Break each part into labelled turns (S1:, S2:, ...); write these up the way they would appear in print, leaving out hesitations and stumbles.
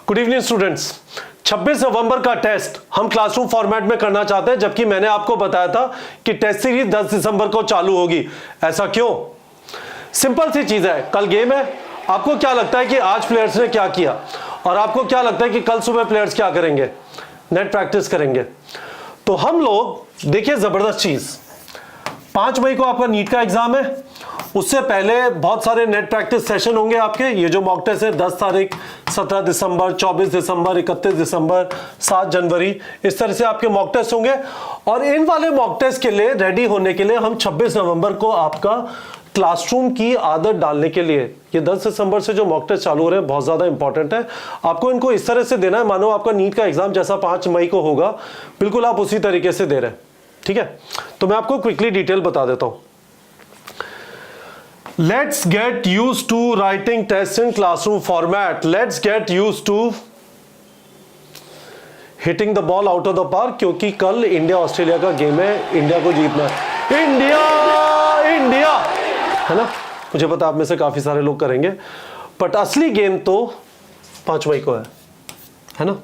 S1: Good evening students. 26 नवंबर का test हम classroom format में करना चाहते हैं, जबकि मैंने आपको बताया था कि टेस्ट सीरीज 10 दिसंबर को चालू होगी। ऐसा क्यों? सिंपल सी चीज है, कल गेम है। आपको क्या लगता है कि आज प्लेयर्स ने क्या किया, और आपको क्या लगता है कि कल सुबह प्लेयर्स क्या करेंगे? नेट प्रैक्टिस करेंगे। तो हम लोग देखिए जबरदस्त चीज, 5 मई को आपका नीट का एग्जाम है। उससे पहले बहुत सारे नेट प्रैक्टिस सेशन होंगे आपके। ये जो मॉक टेस्ट है 10 तारीख, 17 दिसंबर, 24 दिसंबर, 31 दिसंबर, 7 जनवरी, इस तरह से आपके मॉक टेस्ट होंगे। और इन वाले मॉक टेस्ट के लिए रेडी होने के लिए हम 26 नवंबर को आपका क्लासरूम की आदत डालने के लिए, ये 10 दिसंबर से जो मॉक टेस्ट चालू हो रहे हैं बहुत ज्यादा इंपॉर्टेंट है। आपको इनको इस तरह से देना है मानो आपका नीट का एग्जाम जैसा 5 मई को होगा, बिल्कुल आप उसी तरीके से दे रहे हैं। ठीक है, तो मैं आपको क्विकली डिटेल बता देता हूं। Let's get used to writing tests in classroom format. Let's get used to hitting the ball out of the park, क्योंकि कल इंडिया ऑस्ट्रेलिया का गेम है, इंडिया को जीतना है। इंडिया इंडिया है ना, मुझे पता आप में से काफी सारे लोग करेंगे, बट असली गेम तो 5 मई को है ना।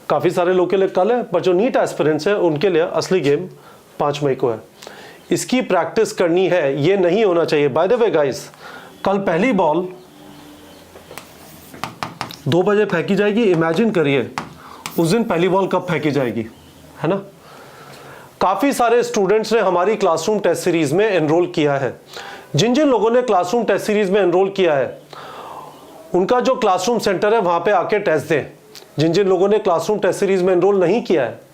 S1: काफी सारे लोग के लिए कल है, पर जो नीट एस्पिरेंट्स है उनके लिए असली गेम 5 मई को है। इसकी प्रैक्टिस करनी है, ये नहीं होना चाहिए। बाय द वे गाइस, कल पहली बॉल 2 बजे फेंकी जाएगी। इमेजिन करिए उस दिन पहली बॉल कब फेंकी जाएगी, है ना। काफी सारे स्टूडेंट्स ने हमारी क्लासरूम टेस्ट सीरीज में एनरोल किया है। जिन जिन लोगों ने क्लासरूम टेस्ट सीरीज में एनरोल किया है उनका जो क्लासरूम सेंटर है वहां पे आके टेस्ट दें। जिन जिन लोगों ने क्लासरूम टेस्ट सीरीज में एनरोल नहीं किया है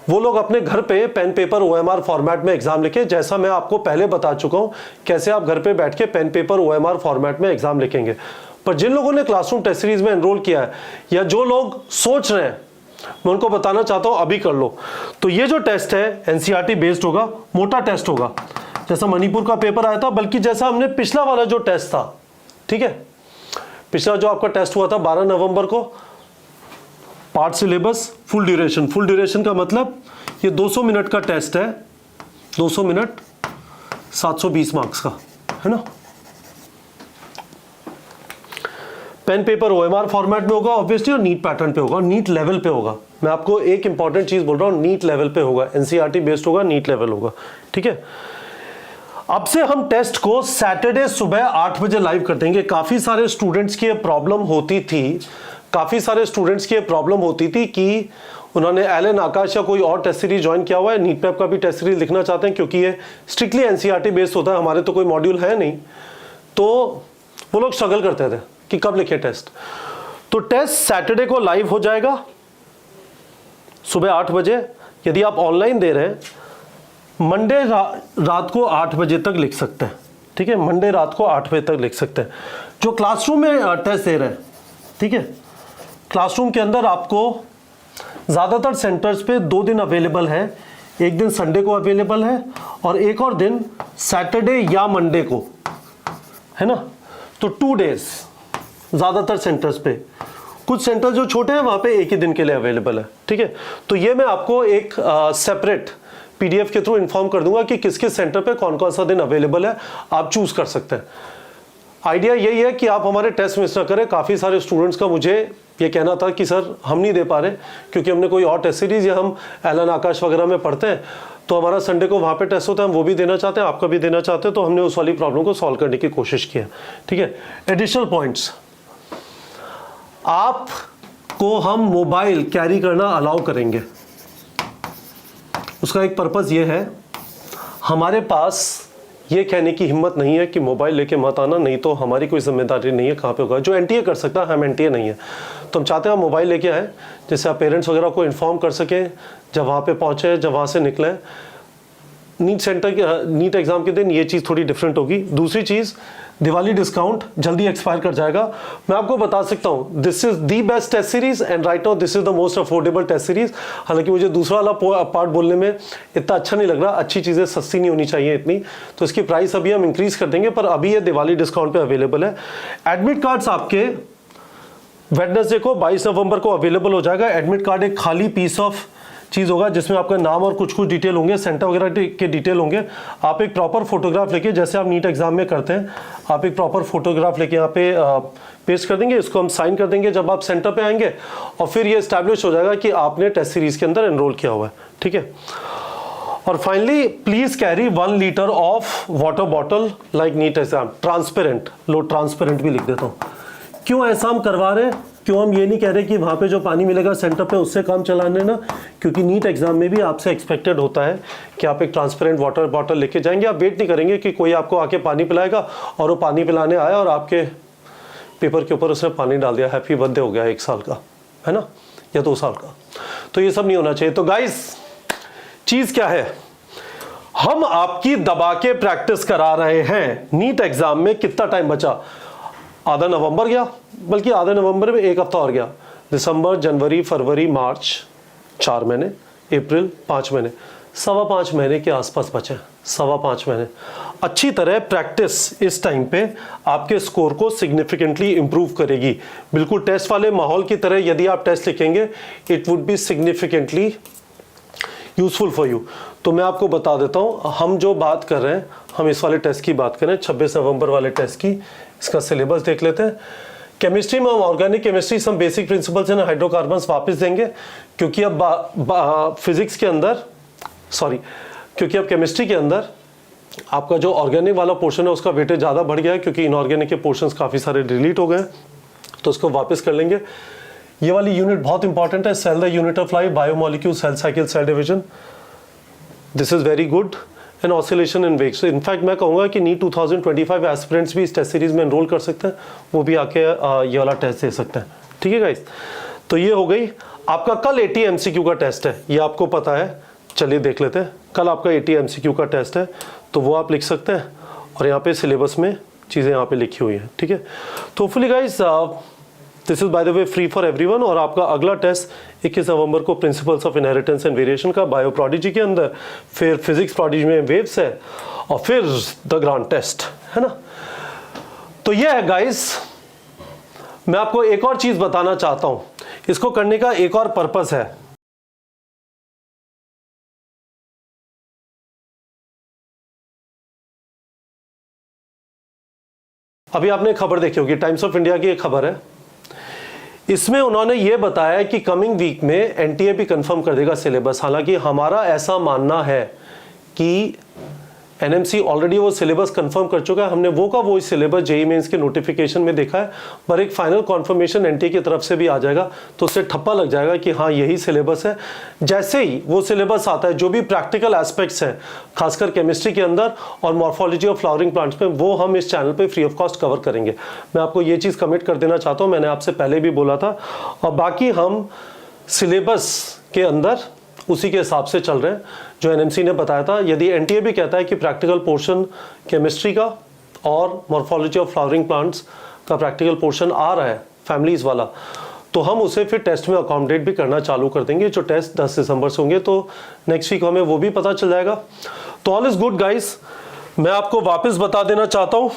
S1: वो लोग अपने घर पे पेन पेपर OMR फॉर्मेट में एग्जाम लिखें, जैसा मैं आपको पहले बता चुका हूं कैसे आप घर पे बैठ के पेन पेपर OMR फॉर्मेट में एग्जाम लिखेंगे। पर जिन लोगों ने क्लासरूम टेस्ट सीरीज में एनरोल किया है या जो लोग सोच रहे हैं, मैं उनको बताना चाहता हूं अभी कर लो। तो ये जो टेस्ट है NCERT बेस्ड होगा, मोटा टेस्ट होगा, जैसा मणिपुर का पेपर आया था, बल्कि जैसा हमने पिछला वाला जो टेस्ट था, ठीक है, पिछला जो आपका टेस्ट हुआ था 12 नवंबर को, part syllabus full duration. Full duration का मतलब ये 200 मिनट का टेस्ट है, 200 मिनट 720 मार्क्स का, है ना। पेन पेपर OMR फॉर्मेट में होगा ऑब्वियसली, और नीट पैटर्न पे होगा, नीट लेवल पे होगा। मैं आपको एक इंपॉर्टेंट चीज बोल रहा हूं, नीट लेवल पे होगा, NCERT बेस्ड होगा, नीट लेवल होगा। ठीक है, अब से हम टेस्ट को सैटरडे सुबह 8 बजे लाइव कर देंगे। काफी सारे स्टूडेंट्स की प्रॉब्लम होती थी, कि उन्होंने एलन आकाश या कोई और टेस्ट सीरीज ज्वाइन किया हुआ है, नीट पेप का भी टेस्ट सीरीज लिखना चाहते हैं, क्योंकि ये स्ट्रिक्टली NCERT बेस्ड होता है, हमारे तो कोई मॉड्यूल है नहीं, तो वो लोग स्ट्रगल करते थे कि कब लिखे टेस्ट। तो टेस्ट सैटरडे को लाइव हो जाएगा सुबह 8 बजे। यदि आप ऑनलाइन दे रहे हैं, मंडे रात को 8 बजे तक लिख सकते हैं। ठीक है, मंडे रात को 8 बजे तक लिख सकते हैं जो क्लासरूम में टेस्ट दे रहे हैं। ठीक है, क्लासरूम के अंदर आपको ज़्यादातर सेंटर्स पे 2 दिन अवेलेबल है, एक दिन संडे को अवेलेबल है और एक और दिन सैटरडे या मंडे को, है ना। तो 2 डेज ज़्यादातर सेंटर्स पे। कुछ सेंटर जो छोटे हैं वहाँ पे एक ही दिन के लिए अवेलेबल है। ठीक है, तो ये मैं आपको एक सेपरेट PDF के थ्रू इन्फॉर्म कर दूंगा कि किस किस सेंटर पे कौन कौन सा दिन अवेलेबल है, आप चूज कर सकते हैं। आइडिया यही है कि आप हमारे टेस्ट मिस ना करें। काफ़ी सारे स्टूडेंट्स का मुझे ये कहना था कि सर हम नहीं दे पा रहे क्योंकि हमने कोई और टेस्ट सीरीज या हम एलन आकाश वगैरह में पढ़ते हैं, तो हमारा संडे को वहाँ पे टेस्ट होता है, हम वो भी देना चाहते हैं, आपका भी देना चाहते हैं, तो हमने उस वाली प्रॉब्लम को सॉल्व करने की कोशिश की है। ठीक है, एडिशनल पॉइंट्स, आपको हम मोबाइल कैरी करना अलाउ करेंगे। उसका एक पर्पज़ ये है, हमारे पास ये कहने की हिम्मत नहीं है कि मोबाइल लेके मत आना, नहीं तो हमारी कोई जिम्मेदारी नहीं है कहाँ पे होगा। जो NTA कर सकता है, हम NTA नहीं है, तो हम चाहते हैं आप मोबाइल लेके आए, जिससे आप पेरेंट्स वगैरह को इन्फॉर्म कर सकें जब वहाँ पे पहुँचे, जब वहाँ से निकलें। नीट सेंटर नीट एग्जाम के दिन ये चीज़ थोड़ी डिफरेंट होगी। दूसरी चीज़, दिवाली डिस्काउंट जल्दी एक्सपायर कर जाएगा। मैं आपको बता सकता हूँ, this is the best test series and right now this is the most affordable test series. हालांकि मुझे दूसरा वाला पार्ट बोलने में इतना अच्छा नहीं लग रहा, अच्छी चीज़ें सस्ती नहीं होनी चाहिए इतनी, तो इसकी प्राइस अभी हम इंक्रीज कर देंगे, पर अभी ये दिवाली डिस्काउंट पे अवेलेबल है। एडमिट कार्ड्स आपके वेडनेसडे को 22 नवंबर को अवेलेबल हो जाएगा। एडमिट कार्ड एक खाली पीस ऑफ चीज़ होगा जिसमें आपका नाम और कुछ कुछ डिटेल होंगे, सेंटर वगैरह के डिटेल होंगे। आप एक प्रॉपर फोटोग्राफ लेके, जैसे आप नीट एग्जाम में करते हैं, आप एक प्रॉपर फोटोग्राफ लेके यहाँ पे पेस्ट कर देंगे, इसको हम साइन कर देंगे जब आप सेंटर पे आएंगे, और फिर ये एस्टैब्लिश हो जाएगा कि आपने टेस्ट सीरीज के अंदर एनरोल किया हुआ है, ठीक है। और finally please carry 1 litre of water bottle like NEET exam, transparent, लो ट्रांसपेरेंट भी लिख देता हूँ। क्यों ऐसा हम करवा रहे हैं, क्यों हम ये नहीं कह रहे कि वहाँ पे जो पानी मिलेगा सेंटर पे उससे काम चलाने ना, क्योंकि नीट एग्जाम में भी आपसे एक्सपेक्टेड होता है कि आप एक ट्रांसपेरेंट वाटर बॉटल लेके जाएंगे। आप वेट नहीं करेंगे कि कोई आपको आके पानी पिलाएगा और वो पानी पिलाने आया और आपके पेपर के ऊपर उसने पानी डाल दिया, हैप्पी बर्थडे हो गया 1 साल का, है ना, या 2 साल का। तो ये सब नहीं होना चाहिए। तो गाइस चीज़ क्या है, हम आपकी दबा के प्रैक्टिस करा रहे हैं। नीट एग्जाम में कितना टाइम बचा, आधा नवंबर गया, बल्कि आधा नवंबर में 1 हफ्ता और गया, दिसंबर, जनवरी, फरवरी, मार्च 4 महीने, अप्रैल 5 महीने, 5.25 महीने के आसपास बचे, 5.25 महीने। अच्छी तरह प्रैक्टिस इस टाइम पे आपके स्कोर को सिग्निफिकेंटली इंप्रूव करेगी। बिल्कुल टेस्ट वाले माहौल की तरह यदि आप टेस्ट लिखेंगे, it would be significantly useful for you. तो मैं आपको बता देता हूँ, हम जो बात कर रहे हैं, हम इस वाले टेस्ट की बात करें, 26 नवंबर वाले टेस्ट की। इसका सिलेबस देख लेते हैं। केमिस्ट्री में हम organic chemistry some basic principles and hydrocarbons वापस देंगे, क्योंकि अब फिजिक्स के अंदर, सॉरी, क्योंकि अब केमिस्ट्री के अंदर आपका जो ऑर्गेनिक वाला पोर्शन है उसका वेटेज ज़्यादा बढ़ गया है, क्योंकि इनऑर्गेनिक के पोर्शंस काफ़ी सारे डिलीट हो गए हैं, तो उसको वापस कर लेंगे। ये वाली यूनिट बहुत इंपॉर्टेंट है, cell the unit of life, biomolecule, cell cycle, cell division. This is very good and oscillation in waves. In fact मैं कहूँगा कि नीट 2025 एस्पिरेंट्स भी इस टेस्ट सीरीज में एनरोल कर सकते हैं, वो भी आके ये वाला टेस्ट दे सकते हैं, ठीक है गाइस। तो ये हो गई। आपका कल 80 MCQ का टेस्ट है, ये आपको पता है। चलिए देख लेते हैं। कल आपका 80 MCQ का टेस्ट है, तो वो आप लिख सकते हैं, और यहाँ पे सिलेबस में चीज़ें यहाँ पे लिखी हुई हैं, ठीक है। तो hopefully guys this is by the way free for everyone. और आपका अगला टेस्ट 21 नवंबर को principles of inheritance and variation का बायो प्रोडिजी के अंदर, फिर फिजिक्स प्रोडिजी में वेव्स है, और फिर द ग्रांड टेस्ट, है ना। तो ये है गाइस। मैं आपको एक और चीज बताना चाहता हूं, इसको करने का एक और पर्पस है। अभी आपने खबर देखी होगी, टाइम्स ऑफ इंडिया की एक खबर है, इसमें उन्होंने ये बताया कि कमिंग वीक में एनटीए भी कंफर्म कर देगा सिलेबस। हालांकि हमारा ऐसा मानना है कि एनएमसी ऑलरेडी वो सिलेबस कंफर्म कर चुका है। हमने वो का वो सिलेबस जेईई मेंस के नोटिफिकेशन में देखा है, पर एक फाइनल कंफर्मेशन एनटीए की तरफ से भी आ जाएगा, तो उससे ठप्पा लग जाएगा कि हाँ यही सिलेबस है। जैसे ही वो सिलेबस आता है, जो भी प्रैक्टिकल एस्पेक्ट्स हैं खासकर केमिस्ट्री के अंदर और मॉर्फोलॉजी ऑफ फ्लावरिंग प्लांट्स में, वो हम इस चैनल पे फ्री ऑफ कॉस्ट कवर करेंगे। मैं आपको ये चीज़ कमिट कर देना चाहता हूँ, मैंने आपसे पहले भी बोला था। और बाकी हम सिलेबस के अंदर उसी के हिसाब से चल रहे हैं जो एनएमसी ने बताया था। यदि एनटीए भी कहता है कि प्रैक्टिकल पोर्शन केमिस्ट्री का और मॉर्फोलॉजी ऑफ फ्लावरिंग प्लांट्स का प्रैक्टिकल पोर्शन आ रहा है फैमिलीज वाला, तो हम उसे फिर टेस्ट में अकोमोडेट भी करना चालू कर देंगे। जो टेस्ट 10 दिसंबर से होंगे, तो नेक्स्ट वीक हमें वो भी पता चल जाएगा। तो ऑल इज गुड गाइस। मैं आपको वापस बता देना चाहता हूं,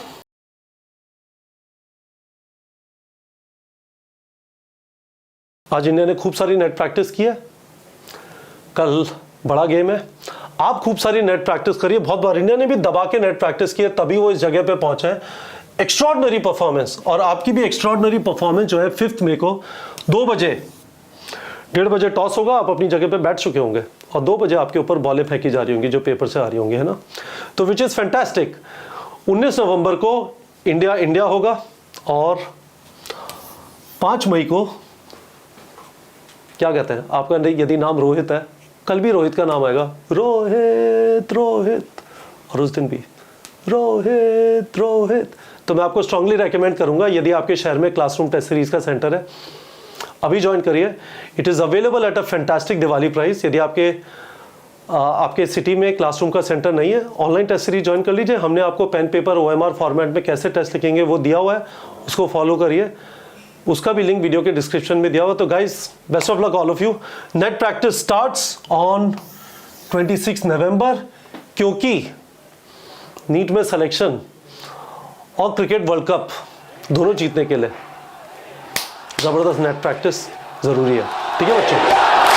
S1: आज इंडिया ने खूब सारी नेट प्रैक्टिस की है, कल बड़ा गेम है। आप खूब सारी नेट प्रैक्टिस करिए, बहुत बार इंडिया ने भी दबा के नेट प्रैक्टिस की है, तभी वो इस जगह पे पहुंचे हैं। एक्स्ट्रॉर्डनरी परफॉर्मेंस, और आपकी भी एक्स्ट्रॉर्डनरी परफॉर्मेंस जो है 5 मई को 2 बजे, 1:30 बजे टॉस होगा, आप अपनी जगह पे बैठ चुके होंगे, और 2 बजे आपके ऊपर बॉलें फेंकी जा रही होंगी जो पेपर से आ रही होंगी, है ना। तो विच इज़ फैंटास्टिक। 19 नवंबर को इंडिया होगा, और 5 मई को क्या कहते हैं, आपका यदि नाम रोहित है, कल भी रोहित का नाम आएगा, रोहित रोहित, और उस दिन भी रोहित रोहित। तो मैं आपको स्ट्रांगली रेकमेंड करूंगा, यदि आपके शहर में क्लासरूम टेस्ट सीरीज का सेंटर है, अभी ज्वाइन करिए। It is available at a fantastic Diwali price. यदि आपके सिटी में क्लासरूम का सेंटर नहीं है, ऑनलाइन टेस्ट सीरीज ज्वाइन कर लीजिए। हमने आपको पेन पेपर OMR फॉर्मेट में कैसे टेस्ट लिखेंगे वो दिया हुआ है, उसको फॉलो करिए, उसका भी लिंक वीडियो के डिस्क्रिप्शन में दिया हुआ। तो guys, best of luck all of you. Net practice starts on 26 नवंबर, क्योंकि नीट में सिलेक्शन और क्रिकेट वर्ल्ड कप दोनों जीतने के लिए जबरदस्त नेट प्रैक्टिस जरूरी है। ठीक है बच्चों।